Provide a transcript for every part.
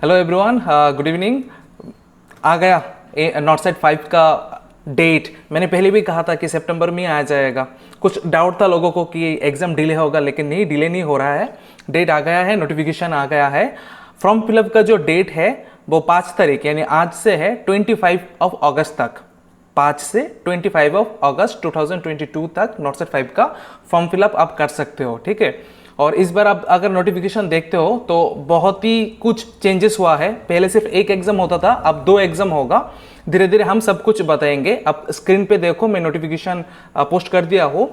Hello everyone, good evening. आ गया not set 5 का डेट। मैंने पहले भी कहा था कि सितंबर में आ जाएगा। कुछ डाउट था लोगों को कि एग्ज़ाम डिले होगा, लेकिन नहीं, डिले नहीं हो रहा है। डेट आ गया है, नोटिफिकेशन आ गया है। फॉर्म फिलअप का जो डेट है वो 5 तारीख यानी आज से है 25 ऑफ अगस्त तक। 5 से 25 ऑफ अगस्त 2022 तक नॉट सेट 5 का फॉर्म फिलअप आप कर सकते हो, ठीक है। और इस बार आप अगर नोटिफिकेशन देखते हो तो बहुत ही कुछ चेंजेस हुआ है। पहले सिर्फ एक एग्जाम होता था, अब 2 एग्जाम होगा। धीरे धीरे हम सब कुछ बताएंगे। अब स्क्रीन पे देखो, मैं नोटिफिकेशन पोस्ट कर दिया हो।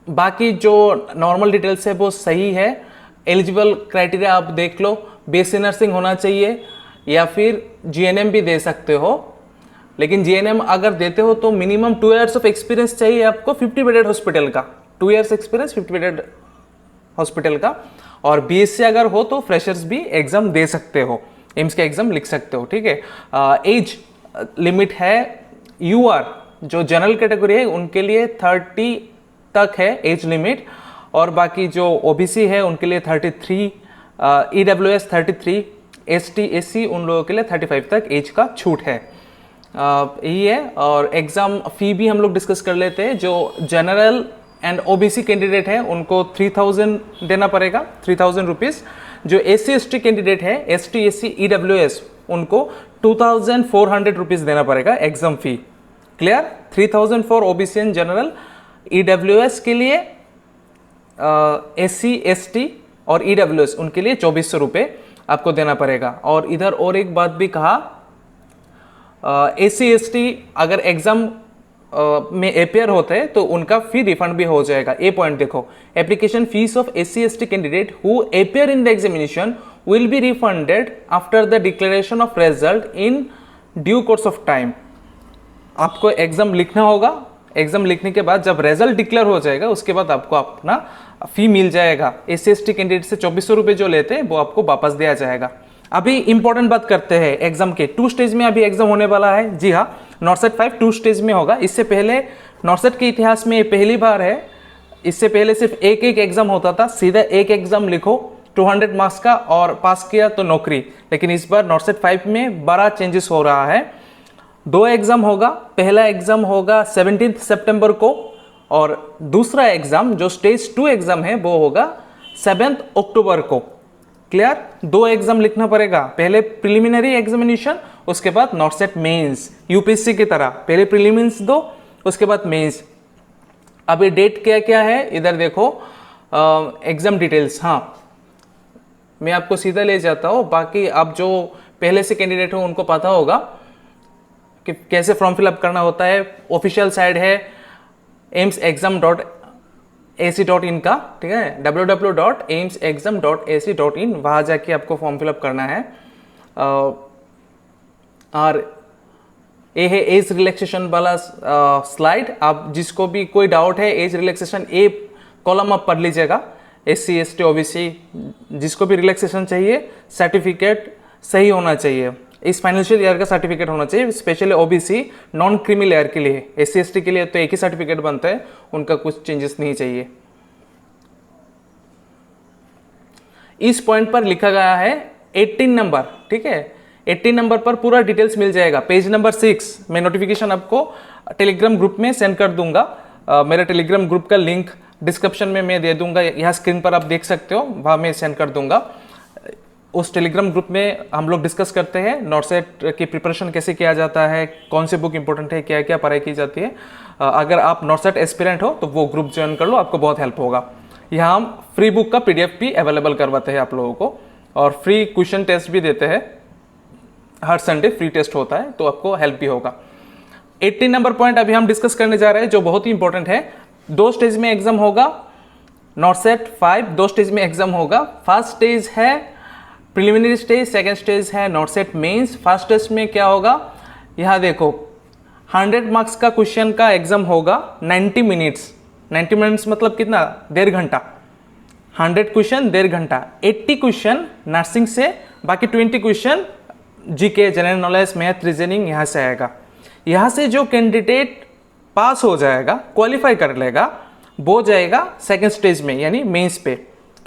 बाकी जो नॉर्मल डिटेल्स है वो सही है। एलिजिबल क्राइटेरिया आप देख लो, बीएससी नर्सिंग होना चाहिए या फिर जीएनएम भी दे सकते हो। लेकिन जीएनएम अगर देते हो तो मिनिमम 2 ईयर्स ऑफ एक्सपीरियंस चाहिए आपको 50 बेडेड हॉस्पिटल का। 2 ईयर्स एक्सपीरियंस 50 बेडेड हॉस्पिटल का। और बीएससी अगर हो तो फ्रेशर्स भी एग्जाम दे सकते हो, एम्स का एग्जाम लिख सकते हो, ठीक है। एज लिमिट है यूआर, जो जनरल कैटेगरी है उनके लिए 30 तक है एज लिमिट। और बाकी जो ओबीसी है उनके लिए 33, ईडब्ल्यूएस 33, एसटी एससी उन लोगों के लिए 35 तक एज का छूट है। यही है। और एग्जाम फी भी हम लोग डिस्कस कर लेते हैं। जो जनरल एंड ओबीसी कैंडिडेट है उनको 3000 देना पड़ेगा, 3000 रुपीज़। जो एससी एसटी कैंडिडेट है, एसटी एससी ईडब्ल्यूएस, उनको 2400 रुपीज़ देना पड़ेगा exam fee. Clear? 3000 for OBC and general. EWS के लिए, एससी एसटी और ईडब्ल्यूएस उनके लिए 2400 रुपये आपको देना पड़ेगा। और इधर और एक बात भी कहा, एससी एसटी अगर एग्जाम में अपेयर होते हैं तो उनका फी रिफंड भी हो जाएगा। ए पॉइंट देखो, application fees of SC ST candidate who appear in the examination will be refunded after the declaration of result in due course of time. आपको एग्जाम लिखना होगा, एग्जाम लिखने के बाद जब रिजल्ट डिक्लेयर हो जाएगा उसके बाद आपको अपना फी मिल जाएगा। एससी एसटी कैंडिडेट से 2400 रुपये जो लेते हैं वो आपको वापस दिया जाएगा। अभी इंपॉर्टेंट बात करते हैं एग्जाम के। 2 स्टेज में अभी एग्जाम होने वाला है। जी हाँ, नॉट सेट 5 2 स्टेज में होगा। इससे पहले नॉट सेट के इतिहास में ये पहली बार है। इससे पहले सिर्फ एक एग्जाम होता था, सीधा एक एग्जाम लिखो 200 मार्क्स का और पास किया तो नौकरी। लेकिन इस बार नॉट सेट 5 में बड़ा चेंजेस हो रहा है। 2 एग्जाम होगा। पहला एग्जाम होगा 17 सितंबर को और दूसरा एग्जाम जो स्टेज 2 एग्जाम है वो होगा 7 अक्टूबर को। क्लियर? 2 एग्जाम लिखना पड़ेगा, पहले प्रिलिमिनरी एग्जामिनेशन, उसके बाद नॉट सेट मेंस। यूपीएससी की तरह पहले प्रीलिम्स दो, उसके बाद मेंस। अभी डेट क्या क्या है इधर देखो, एग्जाम डिटेल्स। हाँ, मैं आपको सीधा ले जाता हूँ। बाकी आप जो पहले से कैंडिडेट हो उनको पता होगा कि कैसे फॉर्म फिलअप करना होता है। ऑफिशियल साइट है aimsexam.ac.in का, ठीक है, www.aimsexam.ac.in। वहाँ जाके आपको फॉर्म फिलअप करना है। और ये है एज रिलैक्सेशन वाला स्लाइड। आप जिसको भी कोई डाउट है एज रिलैक्सेशन, ए कॉलम आप पढ़ लीजिएगा। एससी एसटी ओबीसी जिसको भी रिलैक्सेशन चाहिए, सर्टिफिकेट सही होना चाहिए। इस फाइनेंशियल ईयर का सर्टिफिकेट होना चाहिए, specially OBC non creamy layer के लिए। एससी एसटी के लिए तो एक ही सर्टिफिकेट बनता है, उनका कुछ चेंजेस नहीं चाहिए। इस पॉइंट पर लिखा गया है 18 नंबर, ठीक है। 18 नंबर पर पूरा डिटेल्स मिल जाएगा। पेज नंबर 6 मैं नोटिफिकेशन आपको टेलीग्राम ग्रुप में सेंड कर दूंगा। मेरा टेलीग्राम ग्रुप का लिंक डिस्क्रिप्शन में मैं दे दूंगा, यहाँ स्क्रीन पर आप देख सकते हो, वहाँ मैं सेंड कर दूंगा। उस टेलीग्राम ग्रुप में हम लोग डिस्कस करते हैं नॉट सेट की प्रिपरेशन कैसे किया जाता है, कौन से बुक इंपॉर्टेंट है, क्या क्या पढ़ाई की जाती है। अगर आप नॉट सेट एस्पिरेंट हो तो वो ग्रुप ज्वाइन कर लो, आपको बहुत हेल्प होगा। यहाँ हम फ्री बुक का PDF भी अवेलेबल करवाते हैं आप लोगों को, और फ्री क्वेश्चन टेस्ट भी देते हैं। हर संडे फ्री टेस्ट होता है, तो आपको हेल्प भी होगा। 18 नंबर पॉइंट अभी हम डिस्कस करने जा रहे हैं, जो बहुत ही इंपॉर्टेंट है। 2 स्टेज में एग्जाम होगा। नॉट सेट 5 2 स्टेज में एग्जाम होगा। फर्स्ट स्टेज है प्रिलिमिनरी स्टेज, सेकेंड स्टेज है not set mains. First stage में क्या होगा, यहाँ देखो 100 मार्क्स का क्वेश्चन का एग्जाम होगा। 90 मिनट्स, 90 मिनट्स मतलब कितना, 1.5 घंटा। 100 क्वेश्चन 1.5 घंटा। 80 क्वेश्चन नर्सिंग से, बाकी 20 question GK, general knowledge, math, reasoning यहाँ से आएगा। यहाँ से जो कैंडिडेट पास हो जाएगा, क्वालिफाई कर लेगा, वो जाएगा सेकेंड स्टेज में यानी मेंस पे।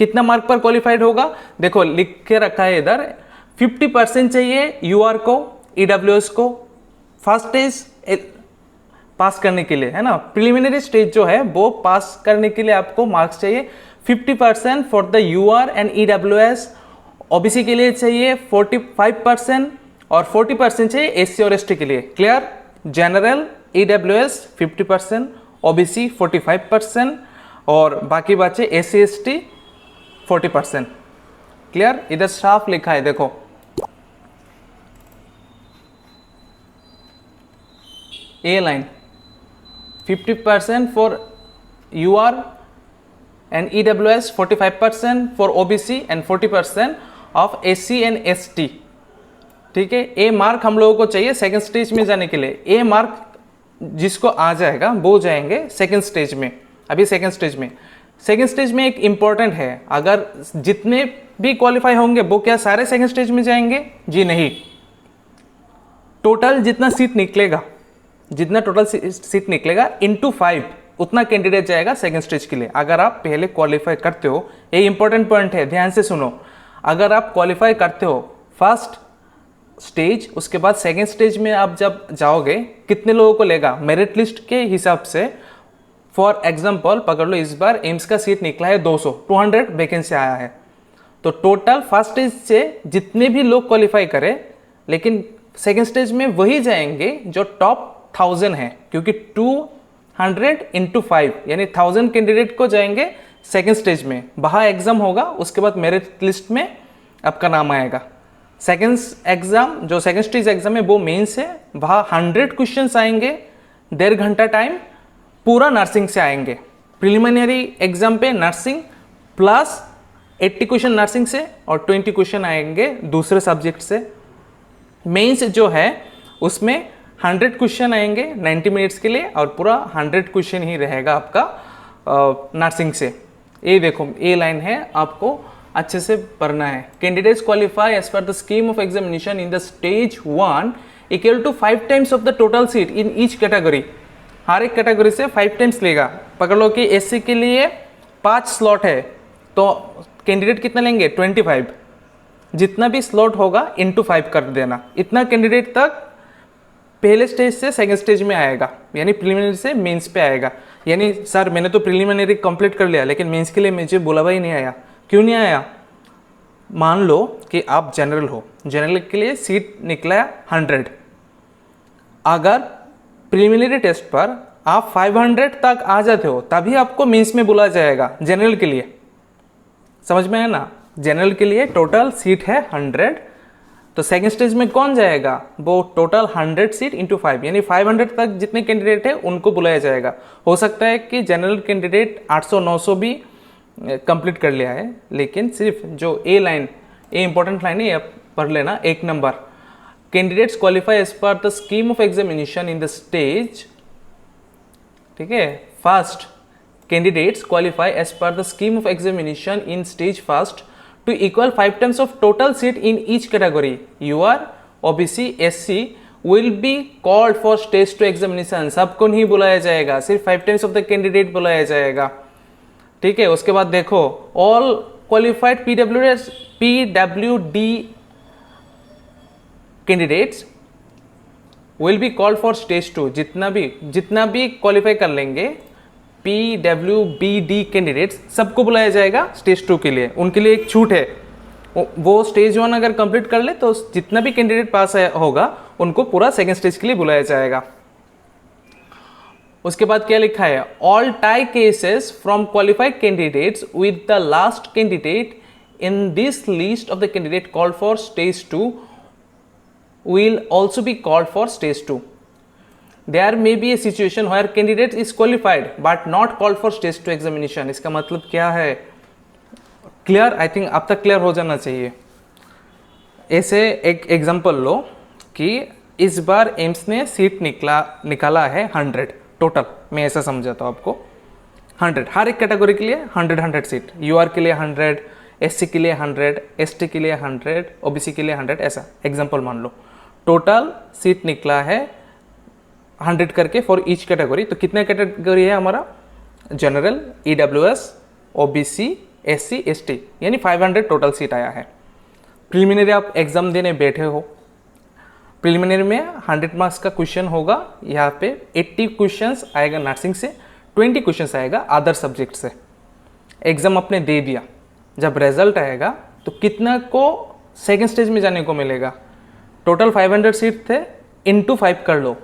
कितना मार्क पर क्वालिफाइड होगा, देखो लिख के रखा है इधर, 50% चाहिए यूआर को, ईडब्ल्यूएस को फर्स्ट स्टेज पास करने के लिए, है ना। प्रिलिमिनरी स्टेज जो है वो पास करने के लिए आपको मार्क्स चाहिए 50% for the UR and EWS. OBC के लिए चाहिए 45% और 40% चाहिए एससी और एसटी के लिए। क्लियर? जनरल, ईडब्ल्यूएस 50%, ओबीसी 45% और बाकी बचे एससी एसटी 40%। क्लियर? इधर साफ लिखा है देखो, a line 50% for UR and EWS, 45% for OBC and 40% of SC and ST। ठीक है, ए मार्क हम लोगों को चाहिए सेकंड स्टेज में जाने के लिए। ए मार्क जिसको आ जाएगा वो जाएंगे सेकंड स्टेज में। अभी सेकंड स्टेज में एक इंपॉर्टेंट है, अगर जितने भी क्वालिफाई होंगे वो क्या सारे सेकंड स्टेज में जाएंगे? जी नहीं, टोटल जितना सीट निकलेगा इंटू 5 उतना कैंडिडेट जाएगा सेकंड स्टेज के लिए। अगर आप पहले क्वालिफाई करते हो, ये इंपॉर्टेंट पॉइंट है, ध्यान से सुनो, अगर आप क्वालिफाई करते हो फर्स्ट स्टेज, उसके बाद सेकंड स्टेज में आप जब जाओगे कितने लोगों को लेगा? मेरिट लिस्ट के हिसाब से फॉर एग्जांपल पकड़ लो, इस बार एम्स का सीट निकला है 200 वैकेंसी आया है, तो टोटल फर्स्ट स्टेज से जितने भी लोग क्वालिफाई करें, लेकिन सेकंड स्टेज में वही जाएंगे जो टॉप 1000 है, क्योंकि 200 इंटू 5 यानी 1000 कैंडिडेट को जाएंगे सेकंड स्टेज में। वहाँ एग्जाम होगा, उसके बाद मेरिट लिस्ट में आपका नाम आएगा। सेकंड स्टेज एग्जाम है वो मेंस है, वहाँ 100 क्वेश्चंस आएंगे, 1.5 घंटा टाइम, पूरा नर्सिंग से आएंगे। प्रिलिमिनरी एग्जाम पे नर्सिंग प्लस 80 क्वेश्चन नर्सिंग से और 20 क्वेश्चन आएंगे दूसरे सब्जेक्ट से। मेंस जो है उसमें 100 क्वेश्चन आएंगे 90 मिनट्स के लिए और पूरा 100 क्वेश्चन ही रहेगा आपका नर्सिंग से। ये देखो, ए लाइन है, आपको अच्छे से पढ़ना है। Candidates qualify as per the scheme of examination in the stage 1 equal to 5 times of the total seat in each category. हर एक कैटेगरी से 5 टाइम्स लेगा। पकड़ लो कि एससी के लिए 5 स्लॉट है, तो कैंडिडेट कितना लेंगे? 25। जितना भी स्लॉट होगा इंटू 5 कर देना, इतना कैंडिडेट तक पहले स्टेज से सेकंड स्टेज में आएगा, यानी प्रिलिमिनरी से मेंस पे आएगा। यानी सर मैंने तो प्रिलिमिनरी कंप्लीट कर लिया लेकिन मेंस के लिए मुझे बुलावा ही नहीं आया। क्यों नहीं आया? मान लो कि आप जनरल हो, जनरल के लिए सीट निकला 100, अगर प्रिलिमिनरी टेस्ट पर आप 500 तक आ जाते हो तभी आपको मेंस में बुलाया जाएगा जनरल के लिए। समझ में है ना? जनरल के लिए टोटल सीट है 100, तो सेकंड स्टेज में कौन जाएगा? वो टोटल 100 सीट इंटू 5 यानी 500 तक जितने कैंडिडेट है उनको बुलाया जाएगा। हो सकता है कि जनरल कैंडिडेट 800-900 भी कंप्लीट कर लिया है, लेकिन सिर्फ जो a line, a important line है, पढ़ लेना 1 number. Candidates qualify as per the scheme of examination in the stage, ठीक है, first candidates qualify as per the scheme of examination in stage first to equal 5 times of total seat in each category, UR, OBC, SC will be called for stage 2 examination। सबको नहीं बुलाया जाएगा, सिर्फ 5 times of the candidate बुलाया जाएगा। ठीक है, उसके बाद देखो all qualified PWD candidates will be called for stage 2। जितना भी क्वालिफाई कर लेंगे PWBD कैंडिडेट्स सबको बुलाया जाएगा स्टेज 2 के लिए। उनके लिए एक छूट है, वो स्टेज 1 अगर कंप्लीट कर ले तो जितना भी कैंडिडेट पास होगा उनको पूरा सेकंड स्टेज के लिए बुलाया जाएगा। उसके बाद क्या लिखा है? All tie cases from qualified candidates with the last candidate in this list of the candidate called for stage 2 will also be called for stage 2। There may be a situation where candidate is qualified but not called for stage 2 examination। इसका मतलब क्या है? Clear? I think अब तक clear हो जाना चाहिए। ऐसे एक एग्जांपल लो कि इस बार एम्स ने सीट निकाला है 100 टोटल, मैं ऐसा समझाता हूँ आपको। 100 हर एक कैटेगरी के लिए 100 सीट, यूआर के लिए 100, एससी के लिए 100, एसटी के लिए 100, ओबीसी के लिए 100, ऐसा एग्जांपल मान लो। टोटल सीट निकला है 100 करके फॉर ईच कैटेगरी। तो कितने कैटेगरी है हमारा? General, EWS, OBC, SC ST यानी 500 टोटल सीट आया है। प्रिलिमिनरी आप एग्ज़ाम देने बैठे हो, प्रिलिमिनरी में 100 मार्क्स का क्वेश्चन होगा, यहाँ पे 80 क्वेश्चंस आएगा नर्सिंग से, 20 क्वेश्चंस आएगा अदर सब्जेक्ट से। एग्ज़ाम आपने दे दिया, जब रिजल्ट आएगा तो कितना को सेकेंड स्टेज में जाने को मिलेगा। टोटल 500 सीट थे, इंटू 5 कर लो,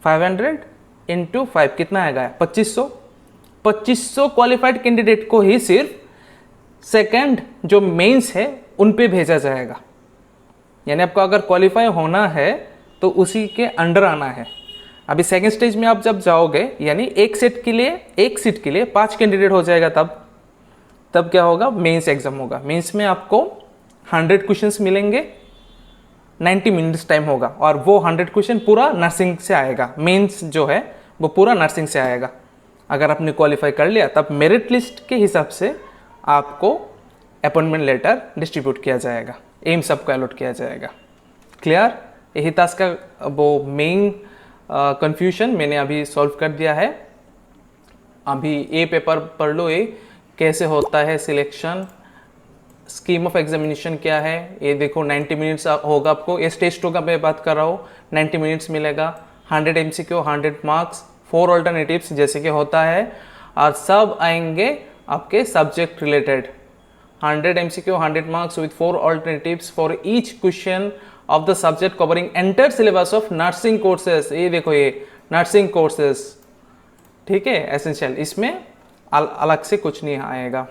500 इंटू 5 कितना आएगा 2500। 2500 क्वालिफाइड कैंडिडेट को ही सिर्फ सेकंड जो मेंस है उन पे भेजा जाएगा। यानी आपको अगर क्वालिफाई होना है तो उसी के अंडर आना है। अभी सेकंड स्टेज में आप जब जाओगे यानी एक सीट के लिए 5 कैंडिडेट हो जाएगा, तब क्या होगा, मेंस एग्जाम होगा। मेंस में आपको 100 क्वेश्चंस मिलेंगे, 90 मिनट्स टाइम होगा, और वो 100 क्वेश्चन पूरा नर्सिंग से आएगा। मेंस जो है वो पूरा नर्सिंग से आएगा। अगर आपने क्वालिफाई कर लिया तब मेरिट लिस्ट के हिसाब से आपको अपॉइंटमेंट लेटर डिस्ट्रीब्यूट किया जाएगा, एम्स आपको अलॉट किया जाएगा। क्लियर? यही था इसका वो मेन कंफ्यूजन मैंने अभी सॉल्व कर दिया है। अभी ए पेपर पढ़ लो, ए कैसे होता है सिलेक्शन, स्कीम ऑफ एग्जामिनेशन क्या है, ये देखो 90 मिनट्स होगा आपको। ये स्टेज 2 का मैं बात कर रहा हूँ, 90 मिनट्स मिलेगा, 100 MCQ 100 मार्क्स, 4 ऑल्टरनेटिव्स जैसे कि होता है, और सब आएंगे आपके subject related. 100 MCQ 100 marks with 4 alternatives for each question of the subject covering entire syllabus of nursing courses. ये देखो, ये नर्सिंग कोर्सेज, ठीक है, एसेंशियल। इसमें अलग से कुछ नहीं आएगा।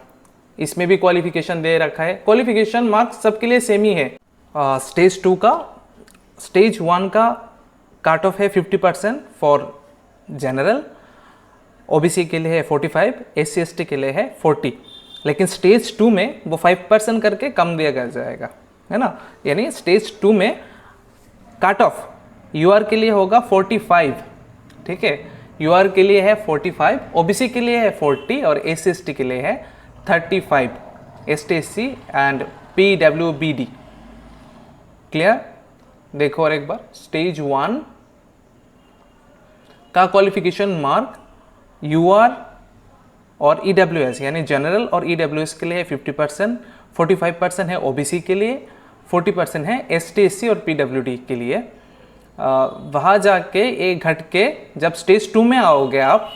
इसमें भी क्वालिफिकेशन दे रखा है, क्वालिफिकेशन मार्क्स सबके लिए सेम ही है। स्टेज 2 का, स्टेज 1 का कट ऑफ है 50% फॉर जनरल, ओबीसी के लिए है 45, SC ST के लिए है 40, लेकिन स्टेज 2 में वो 5% करके कम दिया जाएगा, है ना। यानी स्टेज 2 में कट ऑफ यूआर के लिए होगा 45, ठीक है, यूआर के लिए है 45, ओबीसी के लिए है 40 और SC ST के लिए है 35, ST SC and PWBD। Clear? देखो और एक बार, स्टेज 1 का क्वालिफिकेशन मार्क यूआर और EWS यानी जनरल और EWS के लिए है 50%, 45% है ओबीसी के लिए, 40% है ST SC और PWD के लिए। वहाँ जाके एक घट के जब स्टेज 2 में आओगे आप,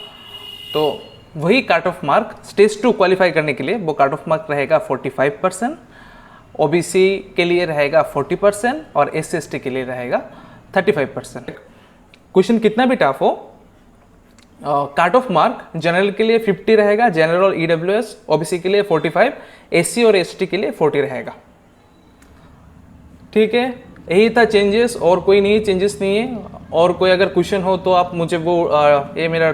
तो वही cut off mark stage 2 qualify करने के लिए वो कट ऑफ मार्क रहेगा 45%, ओबीसी के लिए रहेगा 40% और SC ST के लिए रहेगा 35%। क्वेश्चन कितना भी टफ हो, कट ऑफ मार्क जनरल के लिए 50 रहेगा, जनरल और EWS, ओबीसी के लिए 45, SC और ST के लिए 40 रहेगा। ठीक है, यही था चेंजेस, और कोई नहीं चेंजेस नहीं है। और कोई अगर क्वेश्चन हो तो आप मुझे वो ये मेरा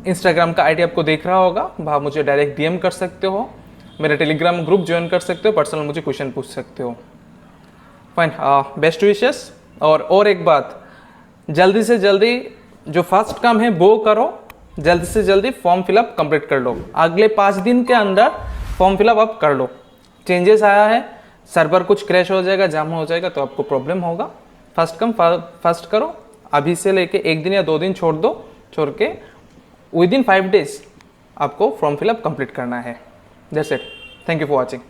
इंस्टाग्राम का आईडी आपको देख रहा होगा, वहाँ मुझे डायरेक्ट DM कर सकते हो, मेरा टेलीग्राम ग्रुप ज्वाइन कर सकते हो, पर्सनल मुझे क्वेश्चन पूछ सकते हो। Fine, best wishes. और एक बात, जल्दी से जल्दी जो फर्स्ट काम है वो करो, जल्दी से जल्दी फॉर्म फिलअप कंप्लीट कर लो। अगले 5 दिन के अंदर फॉर्म फिलअप आप कर लो। चेंजेस आया है, सर्वर कुछ क्रैश हो जाएगा, जाम हो जाएगा तो आपको प्रॉब्लम होगा। फर्स्ट कम फर्स्ट करो, अभी से लेके 1 दिन या 2 दिन छोड़ के विद इन 5 डेज आपको फॉर्म फिलअप कंप्लीट करना है। That's it, thank you for watching.